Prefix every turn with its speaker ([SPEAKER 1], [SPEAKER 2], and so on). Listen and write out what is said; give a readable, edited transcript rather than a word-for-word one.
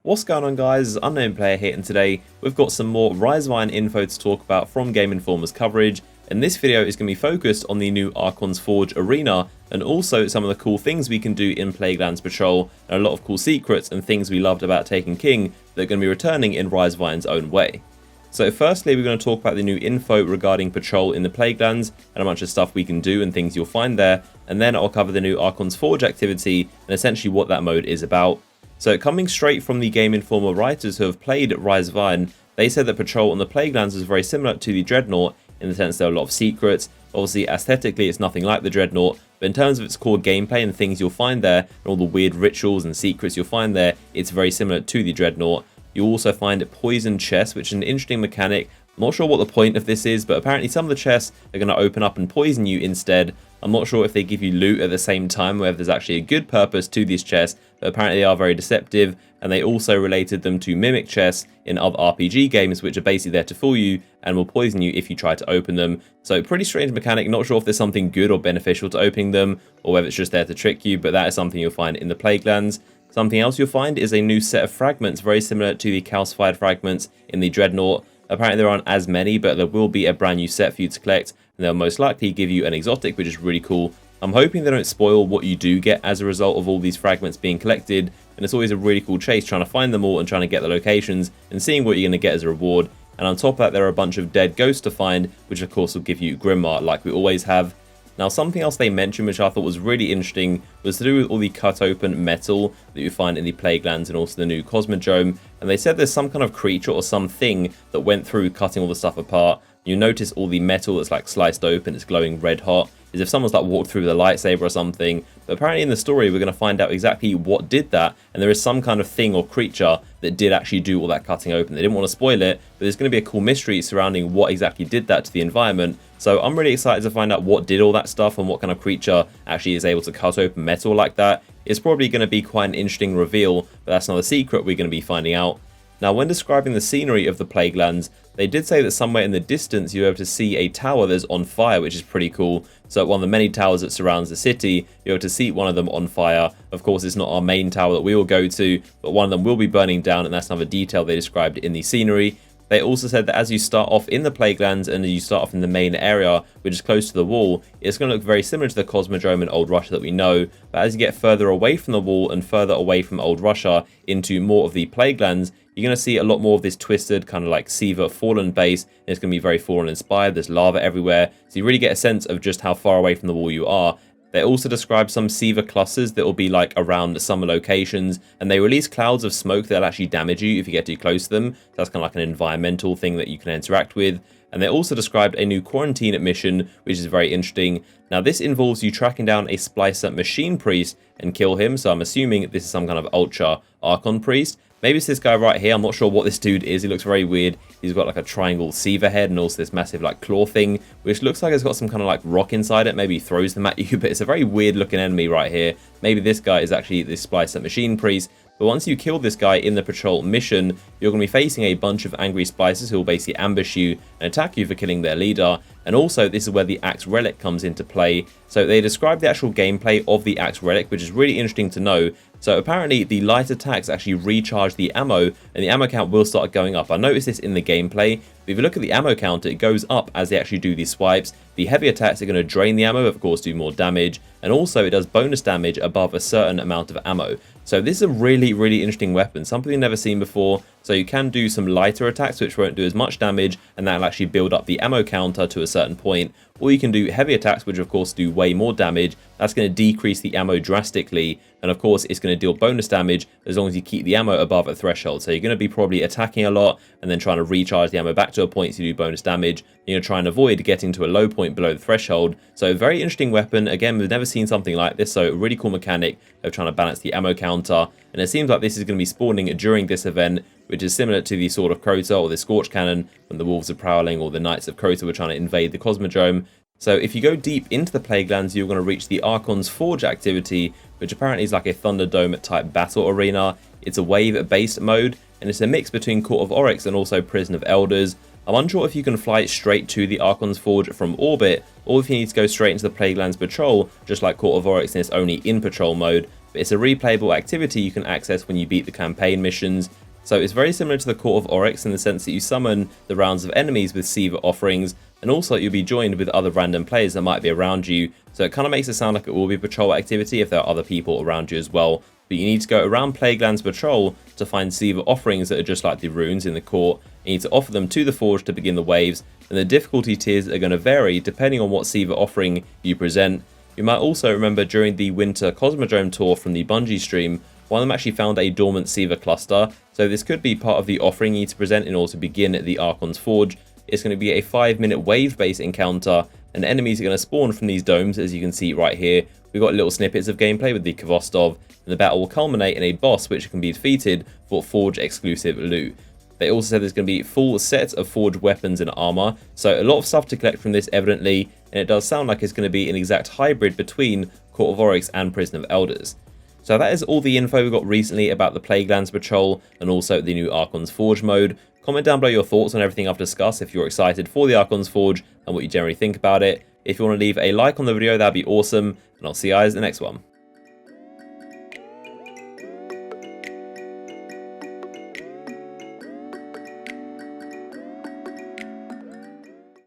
[SPEAKER 1] What's going on, guys? Unknown Player here, and today we've got some more Rise of Iron info to talk about from Game Informer's coverage, and this video is going to be focused on the new Archons Forge arena and also some of the cool things we can do in Plaguelands Patrol and a lot of cool secrets and things we loved about taking King that are going to be returning in Rise of Iron's own way. So firstly, we're going to talk about the new info regarding Patrol in the Plaguelands and a bunch of stuff we can do and things you'll find there, and then I'll cover the new Archons Forge activity and essentially what that mode is about. So coming straight from the Game Informer writers who have played Rise of Iron, they said that Patrol on the Plaguelands is very similar to the Dreadnought in the sense there are a lot of secrets. Obviously aesthetically it's nothing like the Dreadnought, but in terms of its core gameplay and things you'll find there and all the weird rituals and secrets you'll find there, it's very similar to the Dreadnought. You'll also find poison chests, which is an interesting mechanic. I'm not sure what the point of this is, but apparently some of the chests are going to open up and poison you instead. I'm not sure if they give you loot at the same time, whether there's actually a good purpose to these chests, but apparently they are very deceptive, and they also related them to mimic chests in other RPG games, which are basically there to fool you and will poison you if you try to open them. So pretty strange mechanic, not sure if there's something good or beneficial to opening them, or whether it's just there to trick you, but that is something you'll find in the Plaguelands. Something else you'll find is a new set of fragments, very similar to the Calcified fragments in the Dreadnought. Apparently there aren't as many, but there will be a brand new set for you to collect, and they'll most likely give you an exotic, which is really cool. I'm hoping they don't spoil what you do get as a result of all these fragments being collected, and it's always a really cool chase trying to find them all and trying to get the locations and seeing what you're going to get as a reward. And on top of that, there are a bunch of dead ghosts to find, which of course will give you Grimmar like we always have. Now, something else they mentioned, which I thought was really interesting, was to do with all the cut open metal that you find in the Plaguelands and also the new Cosmodrome. And they said there's some kind of creature or something that went through cutting all the stuff apart. You notice all the metal that's like sliced open, it's glowing red hot, as if someone's like walked through with a lightsaber or something. But apparently in the story, we're going to find out exactly what did that. And there is some kind of thing or creature that did actually do all that cutting open. They didn't want to spoil it, but there's going to be a cool mystery surrounding what exactly did that to the environment. So I'm really excited to find out what did all that stuff and what kind of creature actually is able to cut open metal like that. It's probably going to be quite an interesting reveal, but that's another secret we're going to be finding out. Now, when describing the scenery of the Plaguelands, they did say that somewhere in the distance you're able to see a tower that's on fire, which is pretty cool. So one of the many towers that surrounds the city, you're able to see one of them on fire. Of course, it's not our main tower that we will go to, but one of them will be burning down, and that's another detail they described in the scenery. They also said that as you start off in the Plaguelands and you start off in the main area, which is close to the wall, it's going to look very similar to the Cosmodrome in Old Russia that we know. But as you get further away from the wall and further away from Old Russia into more of the Plaguelands, you're going to see a lot more of this twisted kind of like Siva Fallen base. And it's going to be very Fallen inspired. There's lava everywhere. So you really get a sense of just how far away from the wall you are. They also describe some Siva clusters that will be like around summer locations, and they release clouds of smoke that'll actually damage you if you get too close to them. So that's kind of like an environmental thing that you can interact with. And they also described a new quarantine mission, which is very interesting. Now, this involves you tracking down a Splicer Machine Priest and kill him. So I'm assuming this is some kind of Ultra Archon Priest. Maybe it's this guy right here. I'm not sure what this dude is. He looks very weird. He's got like a triangle Siva head and also this massive like claw thing, which looks like it's got some kind of like rock inside it. Maybe he throws them at you, but it's a very weird looking enemy right here. Maybe this guy is actually the Splicer Machine Priest. But once you kill this guy in the patrol mission, you're going to be facing a bunch of angry splicers who will basically ambush you and attack you for killing their leader. And also, this is where the Axe Relic comes into play. So they describe the actual gameplay of the Axe Relic, which is really interesting to know. So apparently, the light attacks actually recharge the ammo, and the ammo count will start going up. I noticed this in the gameplay. But if you look at the ammo counter, it goes up as they actually do these swipes. The heavy attacks are going to drain the ammo, of course, do more damage. And also, it does bonus damage above a certain amount of ammo. So this is a really, really interesting weapon, something we've never seen before. So you can do some lighter attacks, which won't do as much damage, and that'll actually build up the ammo counter to a certain point. Or you can do heavy attacks, which of course do way more damage. That's going to decrease the ammo drastically, and of course it's going to deal bonus damage as long as you keep the ammo above a threshold. So you're going to be probably attacking a lot and then trying to recharge the ammo back to a point so you do bonus damage. You're going to try and avoid getting to a low point below the threshold. So very interesting weapon. Again, we've never seen something like this, so a really cool mechanic of trying to balance the ammo counter. And it seems like this is going to be spawning during this event, which is similar to the Sword of Crota or the Scorch Cannon when the Wolves are prowling or the Knights of Crota were trying to invade the Cosmodrome. So if you go deep into the Plaguelands, you're going to reach the Archons Forge activity, which apparently is like a Thunderdome type battle arena. It's a wave-based mode, and it's a mix between Court of Oryx and also Prison of Elders. I'm unsure if you can fly straight to the Archons Forge from orbit, or if you need to go straight into the Plaguelands Patrol, just like Court of Oryx, and it's only in patrol mode. but it's a replayable activity you can access when you beat the campaign missions. So it's very similar to the Court of Oryx in the sense that you summon the rounds of enemies with Siva offerings, and also you'll be joined with other random players that might be around you. So it kind of makes it sound like it will be a patrol activity if there are other people around you as well. But you need to go around Plaguelands patrol to find Siva offerings that are just like the runes in the court. You need to offer them to the Forge to begin the waves, and the difficulty tiers are going to vary depending on what Siva offering you present. You might also remember during the Winter Cosmodrome tour from the Bungie stream, one of them actually found a dormant Siva cluster, so this could be part of the offering you need to present in order to begin the Archons Forge. It's going to be a 5-minute wave-based encounter, and enemies are going to spawn from these domes, as you can see right here. We've got little snippets of gameplay with the Kvostov, and the battle will culminate in a boss which can be defeated for Forge exclusive loot. They also said there's going to be full sets of Forge weapons and armor, so a lot of stuff to collect from this evidently, and it does sound like it's going to be an exact hybrid between Court of Oryx and Prison of Elders. So that is all the info we got recently about the Plaguelands patrol and also the new Archons Forge mode. Comment down below your thoughts on everything I've discussed if you're excited for the Archons Forge and what you generally think about it. If you want to leave a like on the video, that'd be awesome, and I'll see you guys in the next one.